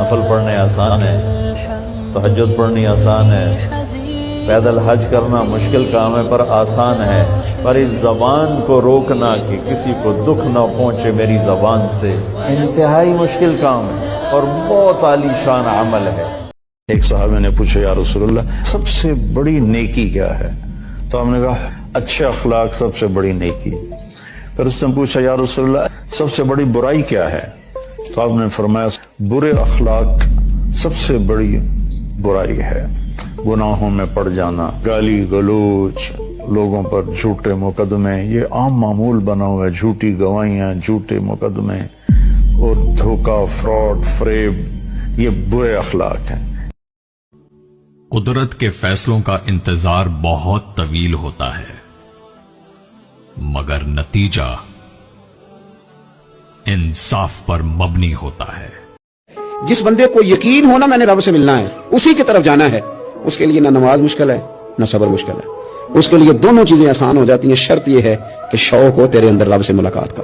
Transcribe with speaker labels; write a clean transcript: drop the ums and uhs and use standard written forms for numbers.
Speaker 1: نفل پڑھنے آسان ہے، تہجد پڑھنی آسان ہے، پیدل حج کرنا مشکل کام ہے پر آسان ہے، پر اس زبان کو روکنا کہ کسی کو دکھ نہ پہنچے میری زبان سے انتہائی مشکل کام ہے اور بہت عالی شان عمل ہے۔
Speaker 2: ایک صحابی نے پوچھا یا رسول اللہ سب سے بڑی نیکی کیا ہے؟ تو ہم نے کہا اچھے اخلاق سب سے بڑی نیکی۔ پھر اس نے پوچھا یا رسول اللہ سب سے بڑی برائی کیا ہے؟ تو آپ نے فرمایا برے اخلاق سب سے بڑی برائی ہے، گناہوں میں پڑ جانا، گالی گلوچ، لوگوں پر جھوٹے مقدمے، یہ عام معمول بنا ہوا ہے، جھوٹی گواہیاں، جھوٹے مقدمے اور دھوکہ، فراڈ، فریب، یہ برے اخلاق ہیں۔
Speaker 3: قدرت کے فیصلوں کا انتظار بہت طویل ہوتا ہے مگر نتیجہ انصاف پر مبنی ہوتا ہے۔
Speaker 4: جس بندے کو یقین ہونا میں نے رب سے ملنا ہے، اسی کی طرف جانا ہے، اس کے لیے نہ نماز مشکل ہے نہ صبر مشکل ہے، اس کے لیے دونوں چیزیں آسان ہو جاتی ہیں۔ شرط یہ ہے کہ شوق ہو تیرے اندر رب سے ملاقات کا۔